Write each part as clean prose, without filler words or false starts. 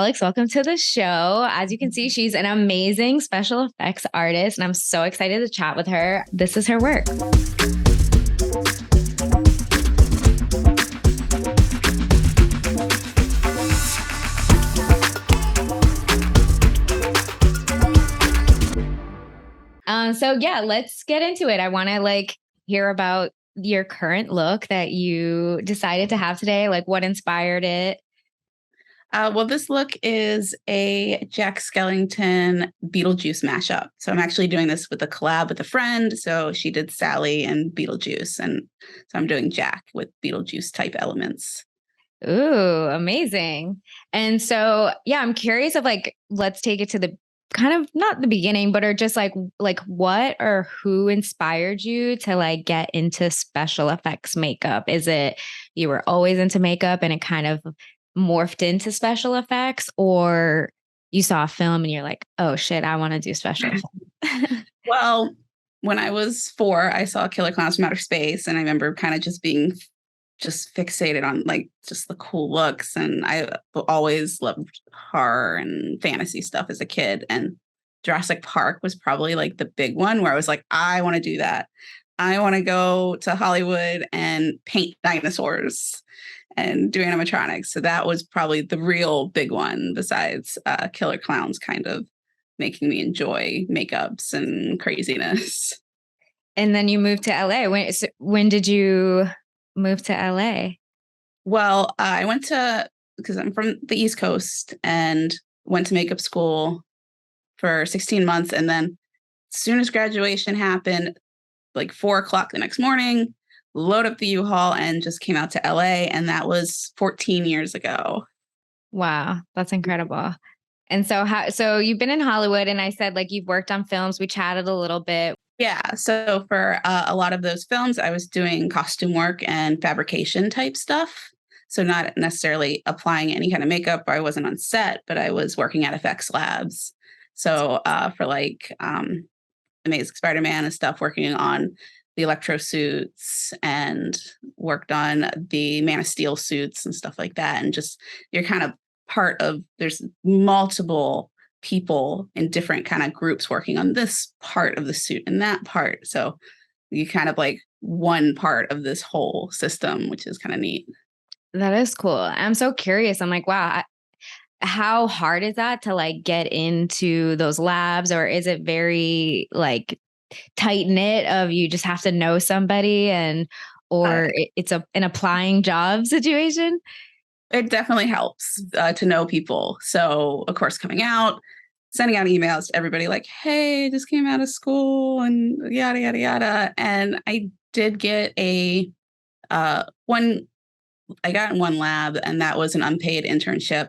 Alex. Welcome to the show. As you can see, she's an amazing special effects artist, and I'm so excited to chat with her. This is her work. So yeah, let's get into it. I want to hear about your current look that you decided to have today. Like, what inspired it? Well, this look is a Jack Skellington Beetlejuice mashup. So I'm actually doing this with a collab with a friend. So she did Sally and Beetlejuice, and so I'm doing Jack with Beetlejuice type elements. Ooh, amazing. And so, yeah, I'm curious of let's take it to the kind of not the beginning, but or just like what or who inspired you to get into special effects makeup? Is it you were always into makeup and it kind of morphed into special effects, or you saw a film and you're like, oh shit, I want to do special effects? Well, when I was 4, I saw Killer Clowns from Outer Space, and I remember kind of just being just fixated on just the cool looks. And I always loved horror and fantasy stuff as a kid. And Jurassic Park was probably the big one where I was like, I want to do that. I want to go to Hollywood and paint dinosaurs and do animatronics. So that was probably the real big one, besides Killer Clowns kind of making me enjoy makeups and craziness. And then you moved to LA. When did you move to LA? Well, I went to, because I'm from the East Coast, and went to makeup school for 16 months. And then as soon as graduation happened, 4:00 the next morning, load up the U-Haul and just came out to LA. And that was 14 years ago. Wow, that's incredible. And so you've been in Hollywood, and I said you've worked on films. We chatted a little bit. Yeah. So for a lot of those films, I was doing costume work and fabrication type stuff. So not necessarily applying any kind of makeup, or I wasn't on set, but I was working at FX labs. So for Amazing Spiderman and stuff, working on the Electro suits, and worked on the Man of Steel suits and stuff like that. And just, you're kind of part of, there's multiple people in different kind of groups working on this part of the suit and that part. So you kind of one part of this whole system, which is kind of neat. That is cool. I'm so curious. I'm like, wow, how hard is that to get into those labs? Or is it very tight knit of you just have to know somebody, or it's an applying job situation? It definitely helps to know people. So, of course, coming out, sending out emails to everybody hey, just came out of school and yada, yada, yada. And I did get I got in one lab, and that was an unpaid internship,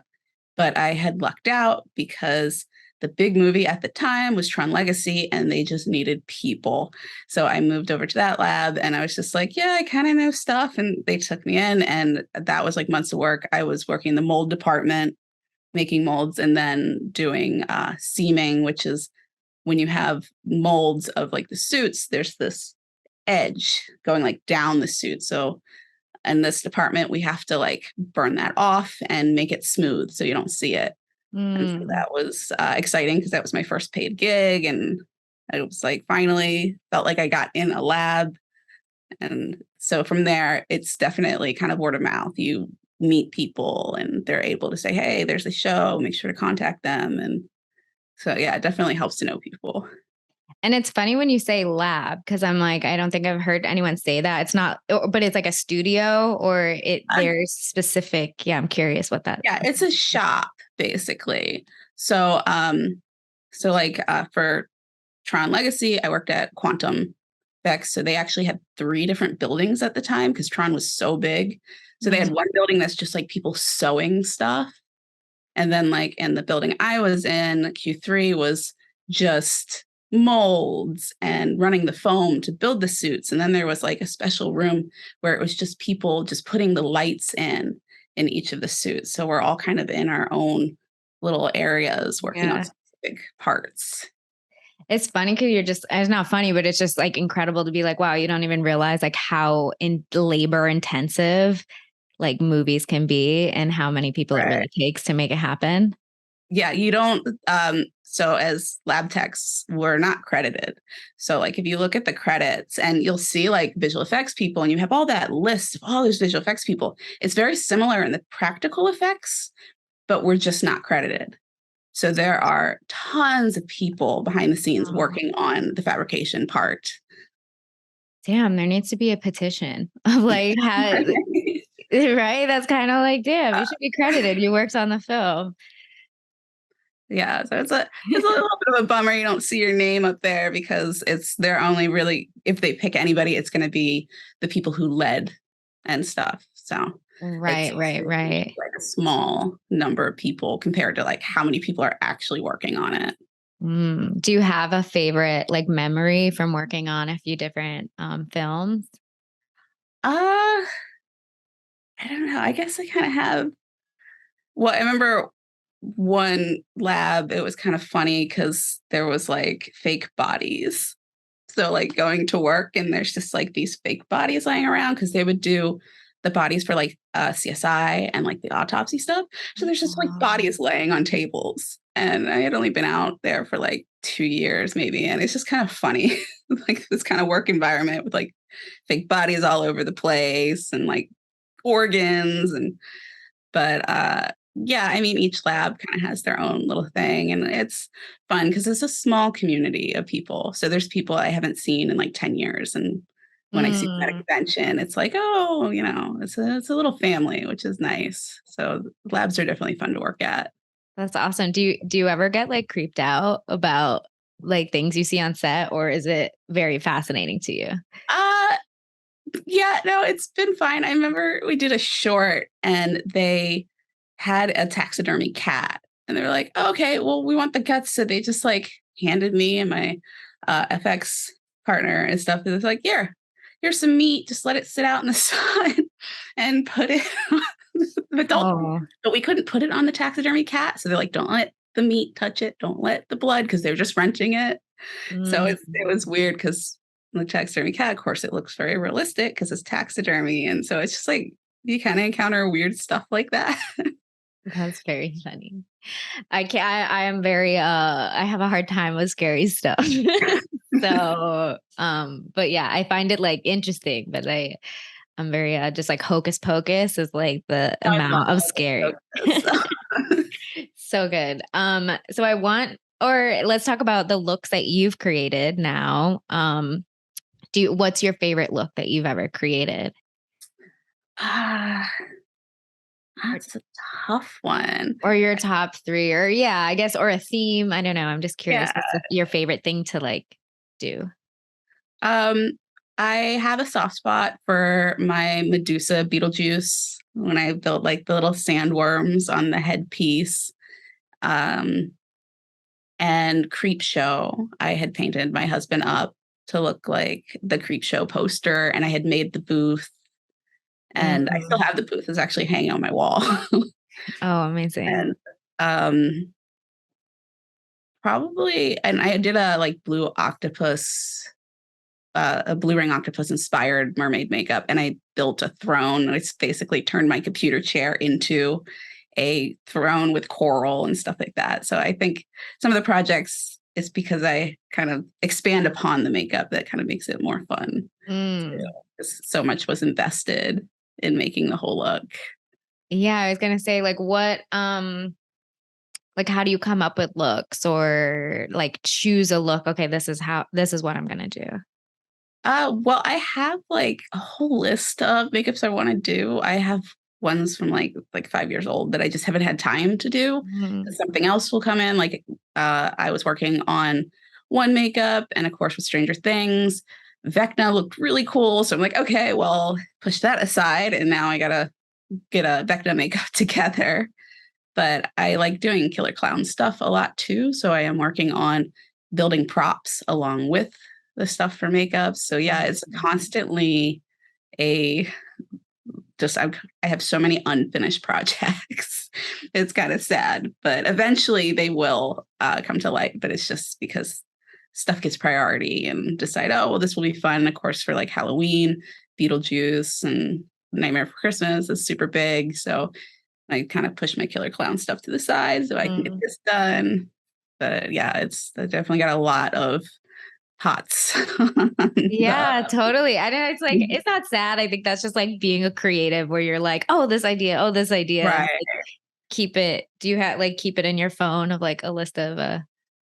but I had lucked out because the big movie at the time was Tron Legacy, and they just needed people. So I moved over to that lab, and I was just yeah, I kind of know stuff. And they took me in, and that was months of work. I was working in the mold department, making molds, and then doing seaming, which is when you have molds of the suits, there's this edge going down the suit. So in this department, we have to burn that off and make it smooth so you don't see it. And so that was exciting, because that was my first paid gig. And it was finally felt like I got in a lab. And so from there, it's definitely kind of word of mouth. You meet people, and they're able to say, hey, there's a show, make sure to contact them. And so, yeah, it definitely helps to know people. And it's funny when you say lab, because I'm I don't think I've heard anyone say that. It's not, but it's a studio, or there's specific. Yeah, I'm curious what that. Yeah, it's a shop basically. So, for Tron Legacy, I worked at Quantum Vex. So they actually had 3 different buildings at the time, because Tron was so big. So they had one building that's just people sewing stuff. And then in the building I was in, Q3, was just molds and running the foam to build the suits. And then there was a special room where it was just people just putting the lights in each of the suits. So we're all kind of in our own little areas working on specific parts. It's funny because it's not funny, but it's just incredible to be wow, you don't even realize how labor intensive movies can be, and how many people it really takes to make it happen. Yeah, you don't. So as lab techs, we're not credited. So like if you look at the credits and you'll see like visual effects people and you have all that list of all those visual effects people, it's very similar in the practical effects, but we're just not credited. So there are tons of people behind the scenes Oh, working on the fabrication part. damn, there needs to be a petition of like how, right? That's kind of like, damn, you should be credited. You worked on the film. Yeah, so it's a little bit of a bummer you don't see your name up there because they're only really, if they pick anybody, it's going to be the people who led and stuff. So it's Right. like a small number of people compared to like how many people are actually working on it. Do you have a favorite like memory from working on a few different films? Uh, I don't know. I guess I kind of have. Well, I remember one lab, it was kind of funny because there was like fake bodies. So like going to work and there's just like these fake bodies lying around because they would do the bodies for like CSI and like the autopsy stuff. So there's just like Oh, bodies laying on tables. And I had only been out there for like 2 years maybe. And it's just kind of funny, like this kind of work environment with like fake bodies all over the place and like organs and but yeah, I mean, each lab kind of has their own little thing, and it's fun because it's a small community of people. So there's people I haven't seen in like 10 years, and when I see them at a mm, convention, it's like, oh, it's a little family, which is nice. So labs are definitely fun to work at. that's awesome. Do you ever get like creeped out about like things you see on set, or is it very fascinating to you? Uh yeah, no, it's been fine. I remember we did a short and they had a taxidermy cat. And they were like, "Oh, okay, well, we want the guts." So they just like handed me and my FX partner and stuff. And it's like, here's some meat. Just let it sit out in the sun and put it but don't Oh, but we couldn't put it on the taxidermy cat. So they're like, don't let the meat touch it, don't let the blood, because they were just renting it. So it mm, was weird because the taxidermy cat, of course, it looks very realistic because it's taxidermy. And so it's just like you kind of encounter weird stuff like that. that's very funny. I can't. I am very. I have a hard time with scary stuff. So, but yeah, I find it like interesting. But I'm very just like hocus pocus is like the I love amount of scary. this. So good. So I want, or let's talk about the looks that you've created now. What's your favorite look that you've ever created? Ah, Or, that's a tough one. or your top three, or yeah, I guess, or a theme. I don't know. I'm just curious. Yeah. What's your favorite thing to like do? Um, I have a soft spot for my Medusa Beetlejuice when I built like the little sandworms on the headpiece. Um, and Creep Show, I had painted my husband up to look like the Creep Show poster, and I had made the booth, and I still Mhm. have the booth. It's actually hanging on my wall. Oh, amazing. And um, probably, and I did a like blue octopus, a blue ring octopus inspired mermaid makeup, and I built a throne. It's basically turned my computer chair into a throne with coral and stuff like that. So I think some of the projects is because I kind of expand upon the makeup that kind of makes it more fun. Mm. 'Cause so much was invested in making the whole look. Yeah, I was gonna say like what like how do you come up with looks or like choose a look? Okay, this is what I'm gonna do. Well, I have like a whole list of makeups I want to do. I have ones from like 5 years old that I just haven't had time to do. Mhm. Something else will come in. Like I was working on one makeup, and of course with Stranger Things, Vecna looked really cool. So I'm like, okay, well, push that aside, and now I gotta get a Vecna makeup together. But I like doing killer clown stuff a lot too. So I am working on building props along with the stuff for makeup. So yeah, it's Mhm. constantly a just I have so many unfinished projects. It's kind of sad, but eventually they will come to light. But it's just because stuff gets priority and decide, oh well, this will be fun. Of course, for like Halloween, Beetlejuice, and Nightmare for Christmas is super big. So I kind of push my killer clown stuff to the side so I can get this done. But yeah, I definitely got a lot of pots. Yeah, totally. I know it's like, it's not sad. I think that's just like being a creative where you're like, oh, this idea. And Right. like, keep it. Do you have like keep it in your phone of like a list of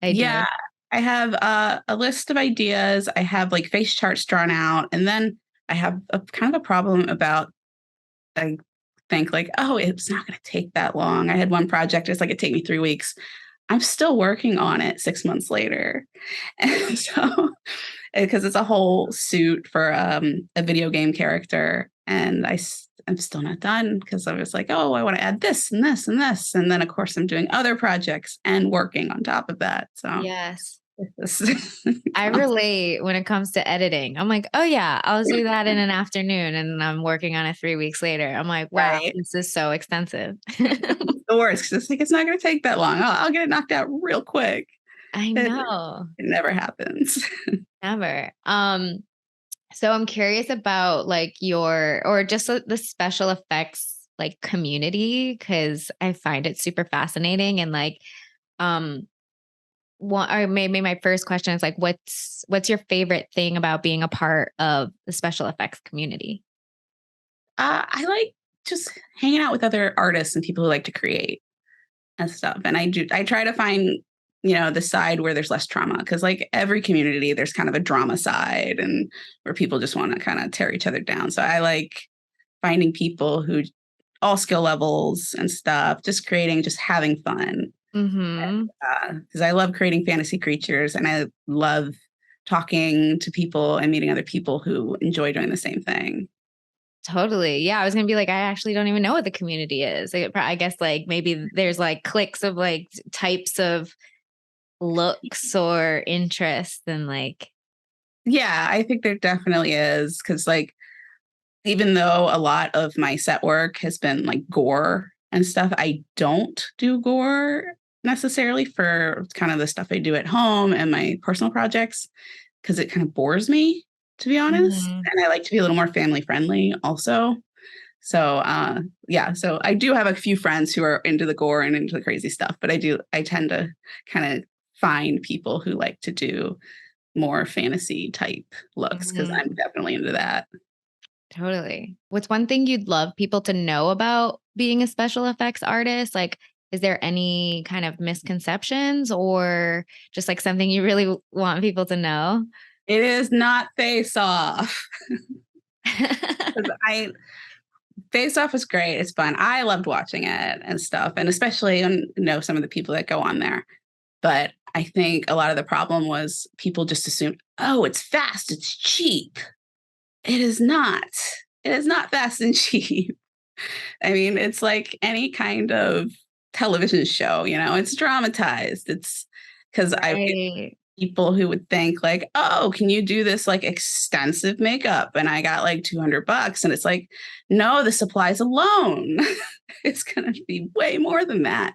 ideas? Yeah, I have a list of ideas. I have like face charts drawn out, and then I have a kind of a problem about I think like, oh, it's not going to take that long. I had one project; it's like it take me 3 weeks. I'm still working on it 6 months later, and so because it's a whole suit for a video game character, and I'm still not done because I was like, oh, I want to add this and this and this, and then of course I'm doing other projects and working on top of that. So Yes. it's I relate when it comes to editing. I'm like, oh yeah, I'll do that in an afternoon. And I'm working on it 3 weeks later. I'm like, wow, right. this is so extensive. It's the worst 'cause it's like it's not going to take that long. I'll get it knocked out real quick. I It, know. it never happens. Never. So I'm curious about like your or just the special effects like community because I find it super fascinating and like um one or maybe my first question is like what's your favorite thing about being a part of the special effects community? I like just hanging out with other artists and people who like to create and stuff. And I try to find, the side where there's less trauma because like every community, there's kind of a drama side and where people just want to kind of tear each other down. So I like finding people who all skill levels and stuff, just creating, just having fun. Mhm. Because I love creating fantasy creatures and I love talking to people and meeting other people who enjoy doing the same thing. Totally. Yeah, I was gonna be like, I actually don't even know what the community is. I guess like maybe there's like cliques of like types of looks or interests and like Yeah, I think there definitely is because like even though a lot of my set work has been like gore and stuff, I don't do gore necessarily for kind of the stuff I do at home and my personal projects because it kind of bores me, to be honest. Mhm. And I like to be a little more family friendly also. So yeah, so I do have a few friends who are into the gore and into the crazy stuff, but I tend to kind of find people who like to do more fantasy type looks because Mhm. I'm definitely into that. Totally. What's one thing you'd love people to know about being a special effects artist? Like, is there any kind of misconceptions or just like something you really want people to know? It is not Face Off. 'Cause I Face Off was great. It's fun. I loved watching it and stuff, and especially some of the people that go on there. But I think a lot of the problem was people just assumed, oh, it's fast, it's cheap. It is not. It is not fast and cheap. I mean, it's like any kind of television show, it's dramatized. It's because I Right. people who would think like, "Oh, can you do this like extensive makeup?" And I got like $200 and it's like, "No, the supplies alone. It's going to be way more than that."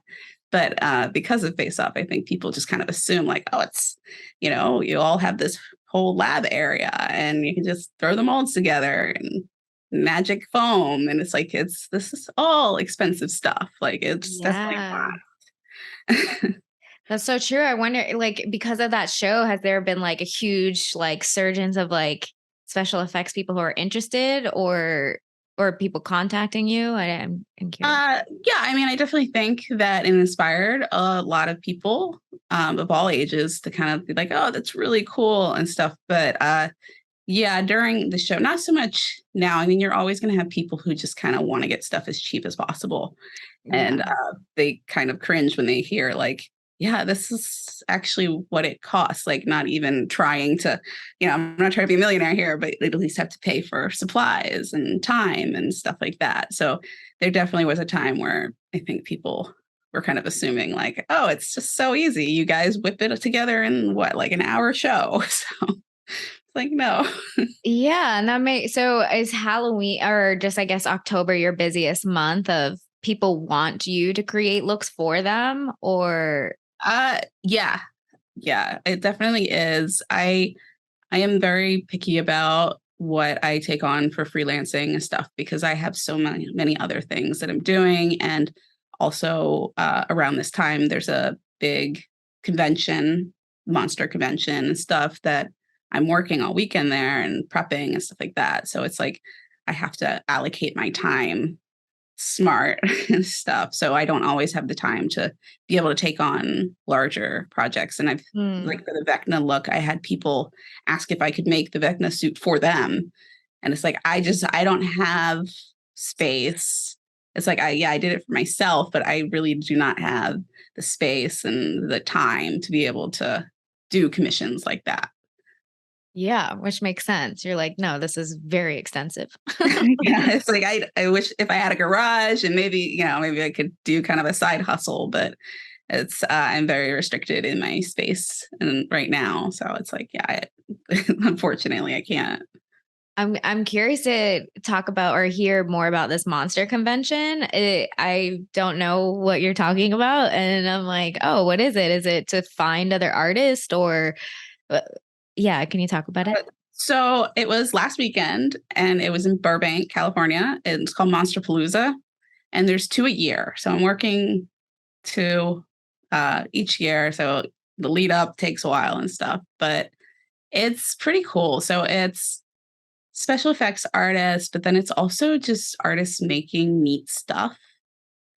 But because of Face Off, I think people just kind of assume like, "Oh, it's, you all have this whole lab area and you can just throw the molds together and magic foam." And it's like this is all expensive stuff. Like it's definitely Yeah. not. That's so true. I wonder, like, because of that show, has there been like a huge like surgence of like special effects people who are interested or people contacting you? I'm curious. Yeah, I mean, I definitely think that it inspired a lot of people of all ages to kind of be like, oh, that's really cool and stuff. But yeah, during the show, not so much now. I mean, you're always going to have people who just kind of want to get stuff as cheap as possible. Yeah. And they kind of cringe when they hear, like, yeah, this is actually what it costs. Like, not even trying to, I'm not trying to be a millionaire here, but they at least have to pay for supplies and time and stuff like that. So there definitely was a time where I think people were kind of assuming, like, oh, it's just so easy. You guys whip it together in what, like an hour show? So it's like, no. Yeah, and that may so is Halloween or just I guess October your busiest month of people want you to create looks for them or Yeah, yeah, it definitely is. I am very picky about what I take on for freelancing and stuff, because I have so many other things that I'm doing. And also around this time, there's a big convention, monster convention and stuff that I'm working all weekend there and prepping and stuff like that. So it's like I have to allocate my time smart and stuff. So I don't always have the time to be able to take on larger projects. And I've like for the Vecna look, I had people ask if I could make the Vecna suit for them. And it's like, I don't have space. It's like, I did it for myself, but I really do not have the space and the time to be able to do commissions like that. Yeah, which makes sense. You're like, no, this is very extensive. Yeah, it's like I wish if I had a garage and maybe I could do kind of a side hustle, but it's I'm very restricted in my space and right now. So it's like, yeah, unfortunately I can't. I'm curious to talk about or hear more about this monster convention. I don't know what you're talking about, and I'm like, oh, what is it? Is it to find other artists or? Yeah, can you talk about it? So it was last weekend, and it was in Burbank, California. It's called Monster Palooza, and there's 2 a year. So I'm working 2 each year. So the lead up takes a while and stuff, but it's pretty cool. So it's special effects artists, but then it's also just artists making neat stuff.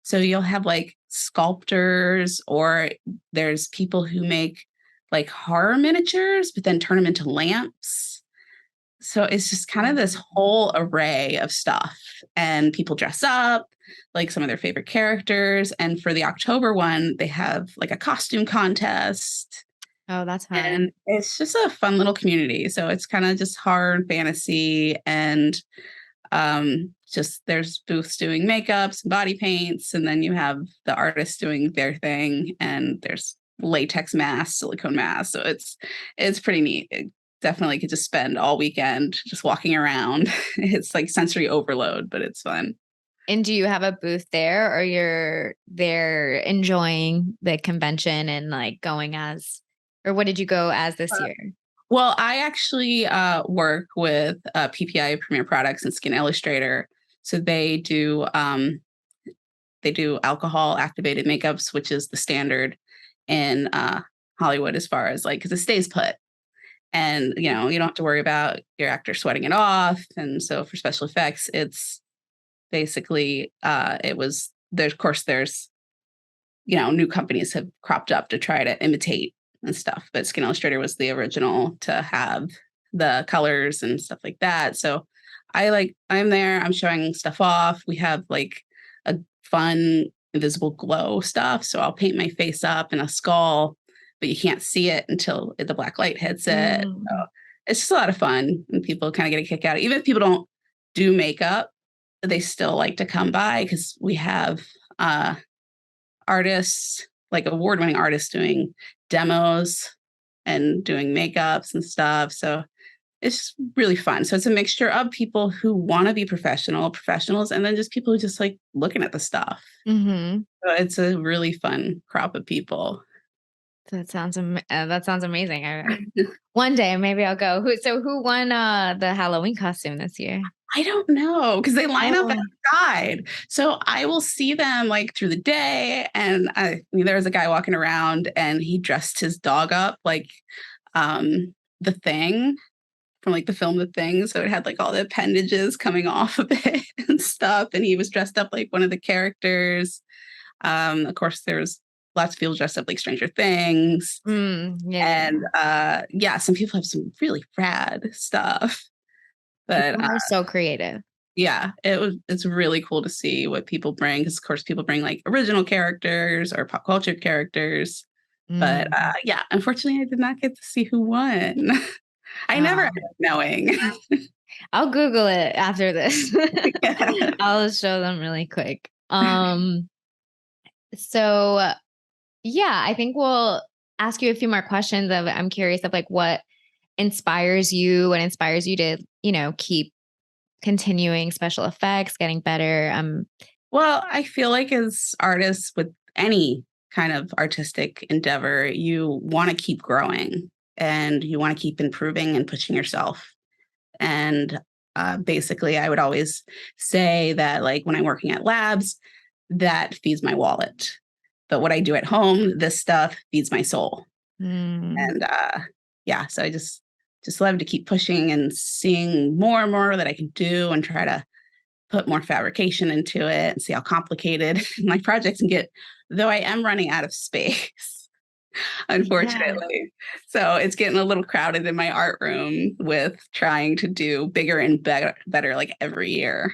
So you'll have like sculptors, or there's people who make like horror miniatures, but then turn them into lamps. So it's just kind of this whole array of stuff. And people dress up like some of their favorite characters. And for the October one, they have like a costume contest. Oh, that's fun. And it's just a fun little community. So it's kind of just horror fantasy, and just there's booths doing makeups and body paints, and then you have the artists doing their thing, and there's latex masks, silicone masks. So it's pretty neat. It definitely could just spend all weekend just walking around. It's like sensory overload, but it's fun. And do you have a booth there, or you're there enjoying the convention and like going as, or what did you go as this year? Well, I actually work with PPI, Premier Products, and Skin Illustrator. So they do alcohol activated makeups, which is the standard in Hollywood as far as like, because it stays put. And, you don't have to worry about your actor sweating it off. And so for special effects, it's basically, there's, new companies have cropped up to try to imitate and stuff. But Skin Illustrator was the original to have the colors and stuff like that. So I'm there, I'm showing stuff off. We have like a fun invisible glow stuff. So I'll paint my face up in a skull, but you can't see it until the black light hits it. So it's just a lot of fun, and people kind of get a kick out of it. Even if people don't do makeup, they still like to come by, because we have artists, like award-winning artists, doing demos and doing makeups and stuff. So it's really fun. So it's a mixture of people who want to be professionals, and then just people who just like looking at the stuff. So it's a really fun crop of people. That sounds amazing. One day maybe I'll go. Who won the Halloween costume this year? I don't know, because they line up outside. So I will see them like through the day. And there was a guy walking around, and he dressed his dog up like The Thing, from like the film The Thing. So it had like all the appendages coming off of it and stuff. And he was dressed up like one of the characters. Of course, there's lots of people dressed up like Stranger Things. And some people have some really rad stuff. But they're so creative. Yeah, it's really cool to see what people bring, because of course people bring like original characters or pop culture characters. But unfortunately I did not get to see who won. I never ended up knowing. I'll Google it after this. I'll show them really quick. So yeah, I think we'll ask you a few more questions. I'm curious of like what inspires you to, keep continuing special effects, getting better. Well, I feel like as artists with any kind of artistic endeavor, you want to keep growing, and you want to keep improving and pushing yourself. And basically, I would always say that, like, when I'm working at labs, that feeds my wallet. But what I do at home, this stuff feeds my soul. Mm. And yeah, so I just love to keep pushing and seeing more and more that I can do and try to put more fabrication into it and see how complicated my projects can get, though I am running out of space, Yeah. unfortunately. So it's getting a little crowded in my art room with trying to do bigger and better like every year.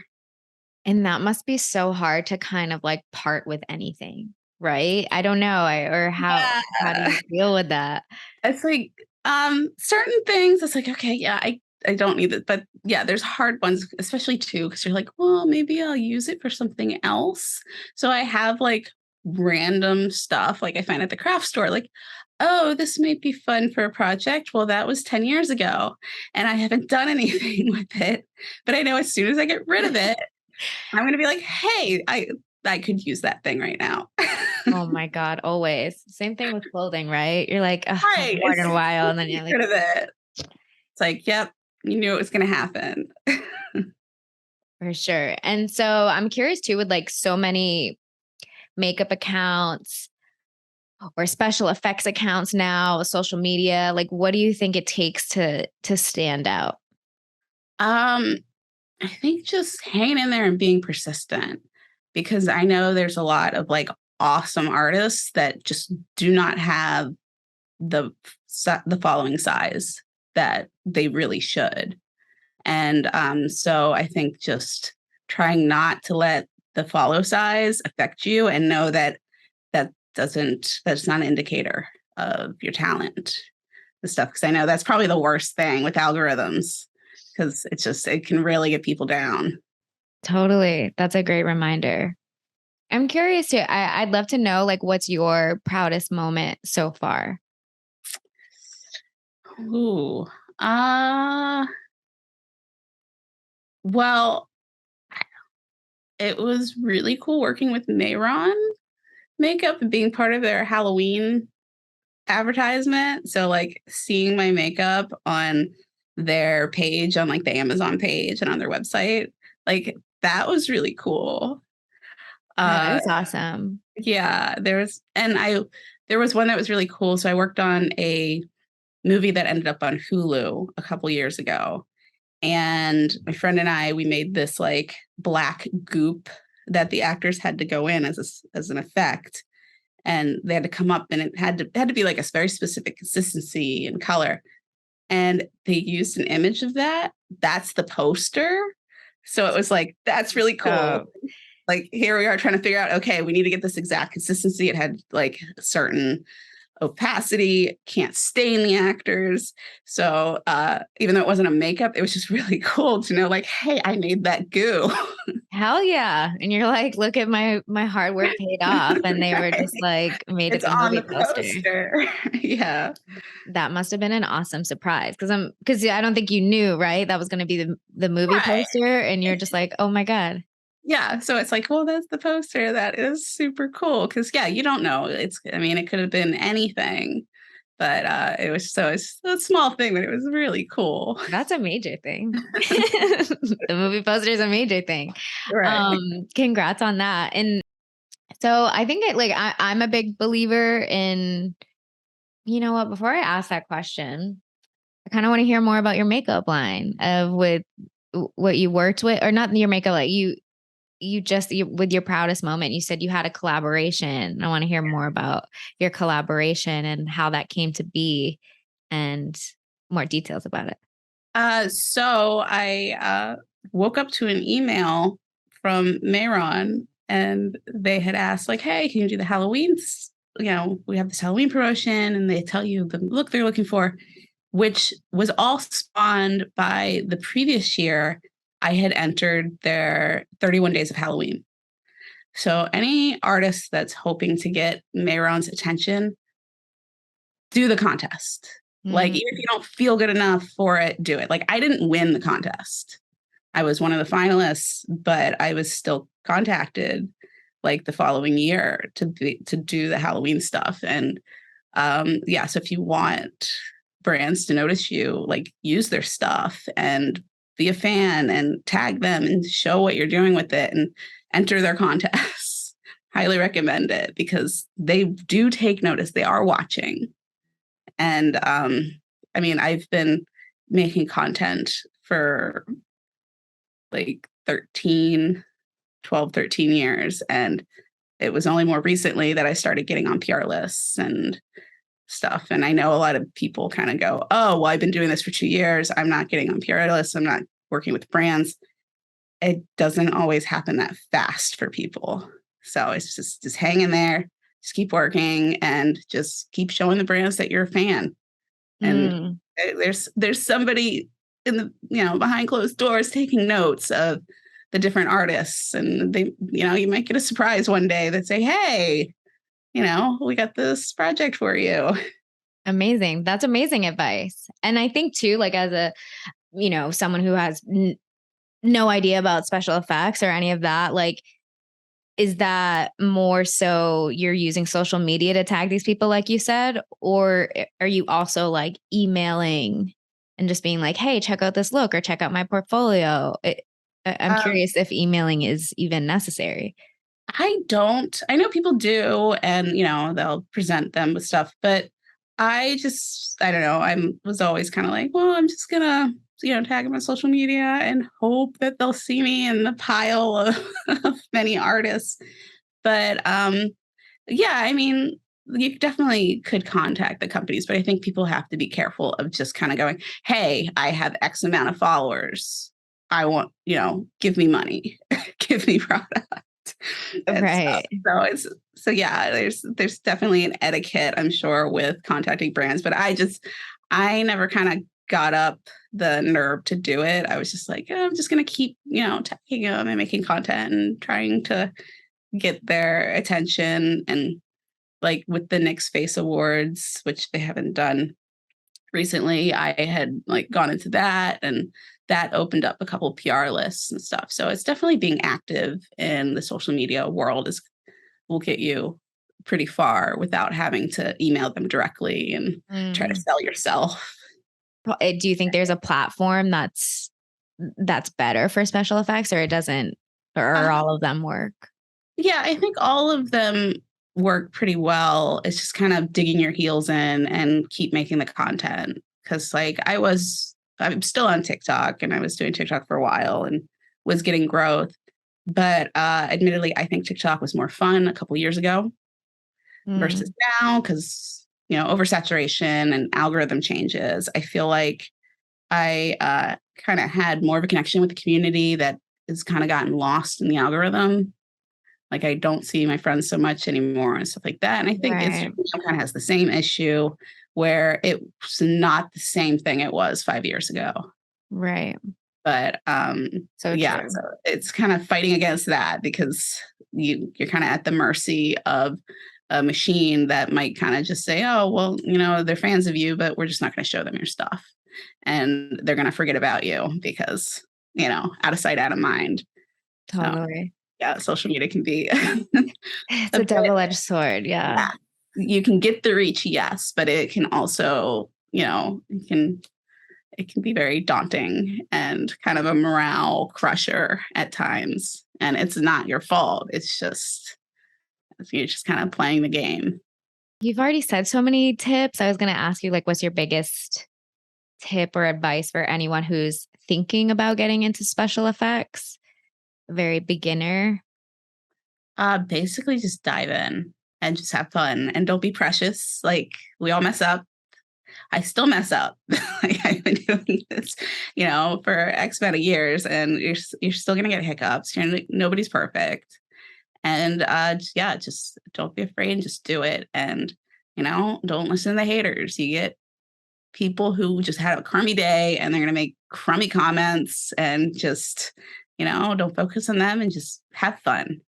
And that must be so hard to kind of like part with anything, right? I don't know. Or how do Yeah. you deal with that? It's like certain things, it's like, okay, yeah, I don't need it. But yeah, there's hard ones, especially too, because you're like, well, maybe I'll use it for something else. So I have like random stuff like I find at the craft store, like, oh, this might be fun for a project. Well, that was 10 years ago and I haven't done anything with it. But I know as soon as I get rid of it, I'm gonna be like, hey, I could use that thing right now. Oh my God, always. Same thing with clothing, right? You're like, "Ugh, Right. haven't worn As in a soon while." as And then you you're get like, rid of it, it's like, yep, you knew it was gonna happen. for sure. And so I'm curious too, with like so many makeup accounts or special effects accounts now, social media, like what do you think it takes to stand out? Um, I think just hanging in there and being persistent because I know there's a lot of like awesome artists that just do not have the the following size that they really should. And so I think just trying not to let the follow size affect you and know that that's not an indicator of your talent and stuff. Cause I know that's probably the worst thing with algorithms because it can really get people down. Totally. That's a great reminder. I'm curious too. I'd love to know like what's your proudest moment so far? Ooh. Uh well, it was really cool working with Mehron makeup and being part of their Halloween advertisement. So like seeing my makeup on their page, on like the Amazon page and on their website, like that was really cool. That Uh is awesome. yeah, there was one that was really cool. So I worked on a movie that ended up on Hulu a couple years ago. And my friend and I, we made this like black goop that the actors had to go in as an effect, and they had to come up, and it had to be like a very specific consistency and color. And they used an image of that. That's the poster. So it was like, that's really cool. Oh, Like here we are trying to figure out, okay, we need to get this exact consistency. It had like a certain opacity, can't stain the actors. So even though it wasn't a makeup, it was just really cool to know, like, hey, I made that goo. hell yeah. And you're like, look at my hard work paid off. And they were Right. just like made it It's the on movie the poster. poster. Yeah. That must have been an awesome surprise. Because I don't think you knew, right? That was gonna be the movie Right. poster. And you're just like, oh my God. Yeah. So it's like, well, that's the poster. That is super cool. Cause yeah, you don't know. I mean, it could have been anything, but it's a small thing, but it was really cool. That's a major thing. The movie poster is a major thing. Right. Congrats on that. And so I think I'm a big believer in, you know what, before I ask that question, I kind of want to hear more about your makeup line of what you worked with, or not your makeup, like with your proudest moment, you said you had a collaboration. I want to hear more about your collaboration and how that came to be and more details about it. So I woke up to an email from Mehron, and they had asked, like, hey, can you do the Halloween? We have this Halloween promotion, and they tell you the look they're looking for, which was all spawned by the previous year. I had entered their 31 Days of Halloween. So any artist that's hoping to get Mehron's attention, do the contest. Like, Mm. even if you don't feel good enough for it, do it. Like, I didn't win the contest. I was one of the finalists, but I was still contacted like the following year to do the Halloween stuff. And yeah, so if you want brands to notice you, like use their stuff and be a fan and tag them and show what you're doing with it and enter their contests. Highly recommend it because they do take notice. They are watching. And I mean, I've been making content for like 13 years. And it was only more recently that I started getting on PR lists and stuff. And I know a lot of people kind of go, oh, well, I've been doing this for 2 years. I'm not getting on PR lists. I'm not working with brands. It doesn't always happen that fast for people. So it's just hang in there, just keep working and just keep showing the brands that you're a fan. And there's somebody in the, behind closed doors taking notes of the different artists. And they, you might get a surprise one day that say, hey, we got this project for you. Amazing. That's amazing advice. And I think too, like as a, someone who has no idea about special effects or any of that, like, is that more so you're using social media to tag these people, like you said, or are you also like emailing and just being like, hey, check out this look or check out my portfolio? I'm curious if emailing is even necessary. I know people do, and, they'll present them with stuff, but I don't know. I was always kind of like, well, I'm just going to, tag them on social media and hope that they'll see me in the pile of many artists. But yeah, I mean, you definitely could contact the companies, but I think people have to be careful of just kind of going, hey, I have X amount of followers. I want, give me money, give me product. Right. So yeah, there's definitely an etiquette, I'm sure, with contacting brands, but I never kind of got up the nerve to do it. I was just like, I'm just going to keep, tagging them and making content and trying to get their attention. And like with the Nick's Face Awards, which they haven't done recently, I had like gone into that, and that opened up a couple of PR lists and stuff. So it's definitely being active in the social media world will get you pretty far without having to email them directly and try to sell yourself. Do you think there's a platform that's better for special effects, or it doesn't, or all of them work? Yeah, I think all of them work pretty well. It's just kind of digging your heels in and keep making the content. Because like I'm still on TikTok, and I was doing TikTok for a while and was getting growth. But admittedly, I think TikTok was more fun a couple years ago versus now, because oversaturation and algorithm changes. I feel like I kind of had more of a connection with the community that has kind of gotten lost in the algorithm. Like I don't see my friends so much anymore and stuff like that. And I think Instagram kind of has the same issue where it's not the same thing it was 5 years ago. Right. But so it's kind of fighting against that, because you're kind of at the mercy of a machine that might kind of just say, oh, well, they're fans of you, but we're just not going to show them your stuff. And they're going to forget about you because, out of sight, out of mind. Totally. Yeah, social media can be it's a double-edged sword. Yeah. You can get the reach, yes, but it can also, it can be very daunting and kind of a morale crusher at times. And it's not your fault. It's just, you're just kind of playing the game. You've already said so many tips. I was going to ask you, like, what's your biggest tip or advice for anyone who's thinking about getting into special effects? Very beginner. Basically just dive in and just have fun and don't be precious. Like we all mess up. I still mess up. Like I've been doing this, for X amount of years, and you're still gonna get hiccups. Nobody's perfect. And just don't be afraid and just do it. And don't listen to the haters. You get people who just had a crummy day and they're gonna make crummy comments, and just don't focus on them and just have fun.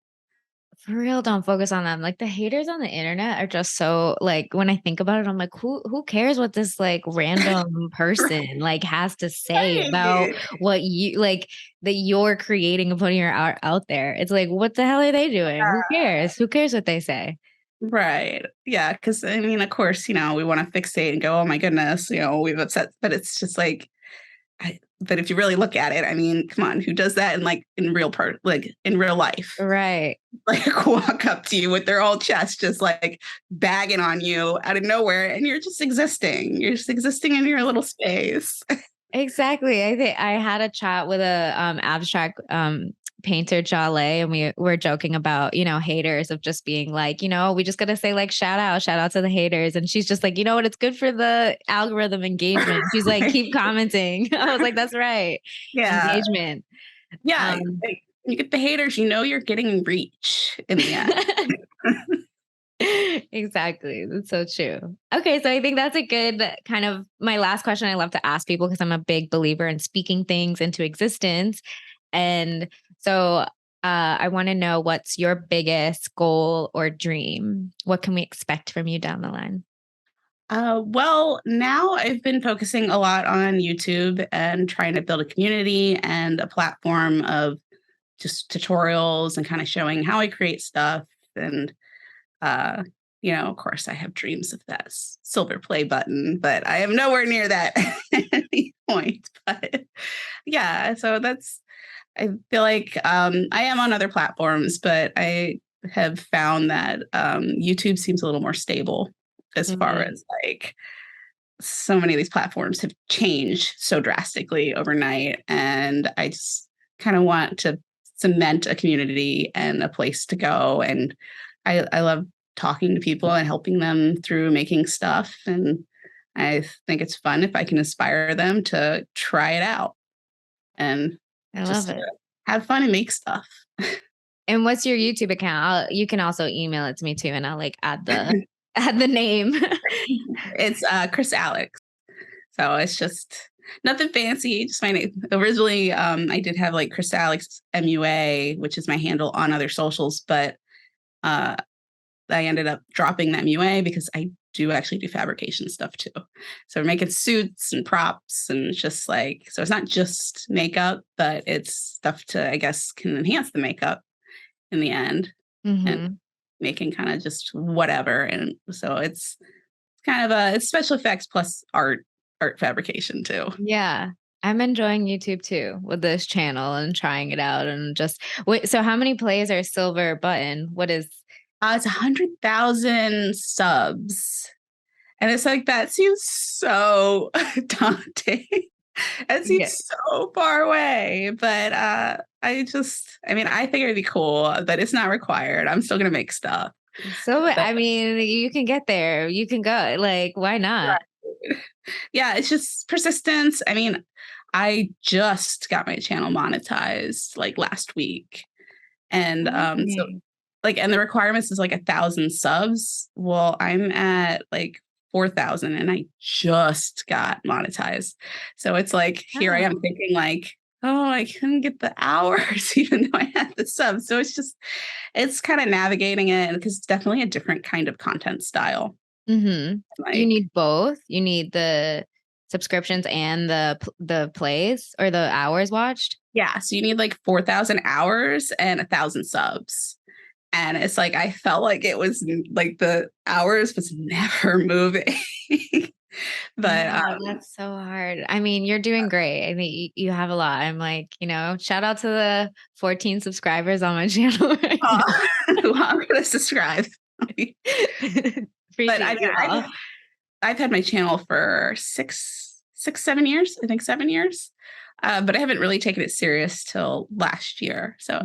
For real, don't focus on them. Like the haters on the internet are just so like, when I think about it, I'm like, who cares what this like random person like has to say about what you like that you're creating and putting your art out there? It's like, what the hell are they doing? Who cares? Who cares what they say? Right. Yeah. Because I mean, of course, we want to fixate and go, oh my goodness, we've upset, but it's just like but if you really look at it, I mean, come on, who does that in real life? Right. Like walk up to you with their whole chest, just like bagging on you out of nowhere, and you're just existing. You're just existing in your little space. Exactly. I think I had a chat with a abstract painter, Jale, and we were joking about, haters of just being like, we just gotta say like shout out to the haters. And she's just like, you know what, it's good for the algorithm engagement. She's like, keep commenting. I was like, that's right. Yeah. Engagement. Yeah. Like, you get the haters, you're getting reach in the end. Exactly. That's so true. Okay. So I think that's a good kind of my last question I love to ask people because I'm a big believer in speaking things into existence. And so I want to know, what's your biggest goal or dream? What can we expect from you down the line? Well, now I've been focusing a lot on YouTube and trying to build a community and a platform of just tutorials and kind of showing how I create stuff. And, of course, I have dreams of that silver play button, but I am nowhere near that at any point. But yeah, so I feel like I am on other platforms, but I have found that YouTube seems a little more stable as far as like so many of these platforms have changed so drastically overnight. And I just kind of want to cement a community and a place to go. And I love talking to people and helping them through making stuff. And I think it's fun if I can inspire them to try it out and I love it. Have fun and make stuff. And what's your YouTube account? You can also email it to me too, and I'll like add the name. It's Cris Alex. So it's just nothing fancy, just my name. Originally, I did have like Cris Alex MUA, which is my handle on other socials, but I ended up dropping the MUA because I do actually do fabrication stuff too. So we're making suits and props, and it's just like, so it's not just makeup, but it's stuff to, I guess, can enhance the makeup in the end. And making kind of just whatever. And so it's kind of it's special effects plus art fabrication too. Yeah. I'm enjoying YouTube too with this channel and trying it out and just wait. So how many plays are silver button? What is It's 100,000 subs. And it's like, that seems so daunting. It seems so far away, but I think it'd be cool, but it's not required. I'm still gonna make stuff. So I mean, you can get there. You can go. Like, why not? Right. Yeah, it's just persistence. I mean, I just got my channel monetized like last week, and so like, and the requirements is like 1,000 subs. Well, I'm at like 4,000 and I just got monetized. So it's like, here I am thinking like, oh, I couldn't get the hours even though I had the subs. So it's kind of navigating it because it's definitely a different kind of content style. Like, you need both. You need the subscriptions and the plays or the hours watched. Yeah. So you need like 4,000 hours and 1,000 subs. And it's like, I felt like it was like the hours was never moving. But that's so hard. I mean, you're doing great. I think you have a lot. I'm like, shout out to the 14 subscribers on my channel. Right well, I'm going to subscribe. But I've had my channel for 7 years. I think 7 years. But I haven't really taken it serious till last year. So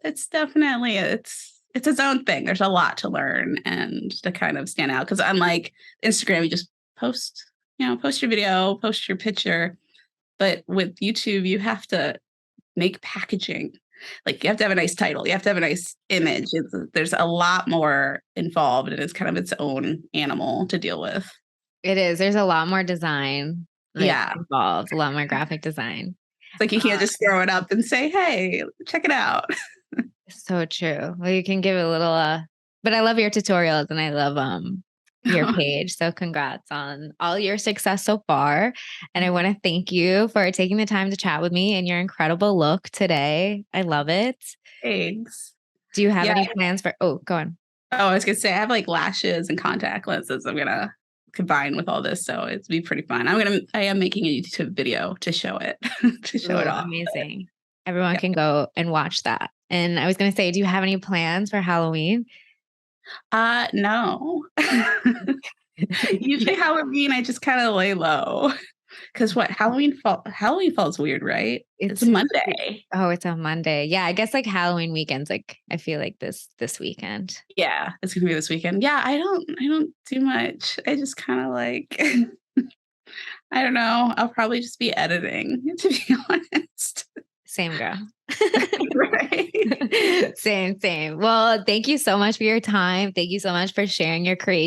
it's definitely it's its own thing. There's a lot to learn and to kind of stand out. Because unlike Instagram, you just post your video, post your picture. But with YouTube, you have to make packaging. Like, you have to have a nice title. You have to have a nice image. There's a lot more involved, and it's kind of its own animal to deal with. It is. There's a lot more design. Involved, a lot more graphic design. It's like you can't just throw it up and say, hey, check it out. So true. Well, you can give it a little but I love your tutorials and I love your page. So congrats on all your success so far. And I want to thank you for taking the time to chat with me and your incredible look today. I love it. Thanks. Do you have any plans for go on. Oh, I was gonna say, I have like lashes and contact lenses I'm gonna combine with all this. So it'd be pretty fun. I am making a YouTube video to show it, to show it off. Amazing. Everyone can go and watch that. And I was going to say, do you have any plans for Halloween? No. Usually Halloween, I just kind of lay low. Because Halloween falls weird, right? It's a Monday. Oh, it's a Monday. Yeah, I guess like Halloween weekends, like I feel like this weekend. Yeah, it's gonna be this weekend. Yeah, I don't do much. I just kind of like I don't know. I'll probably just be editing, to be honest. Same girl. Right. Same. Well, thank you so much for your time. Thank you so much for sharing your creativity.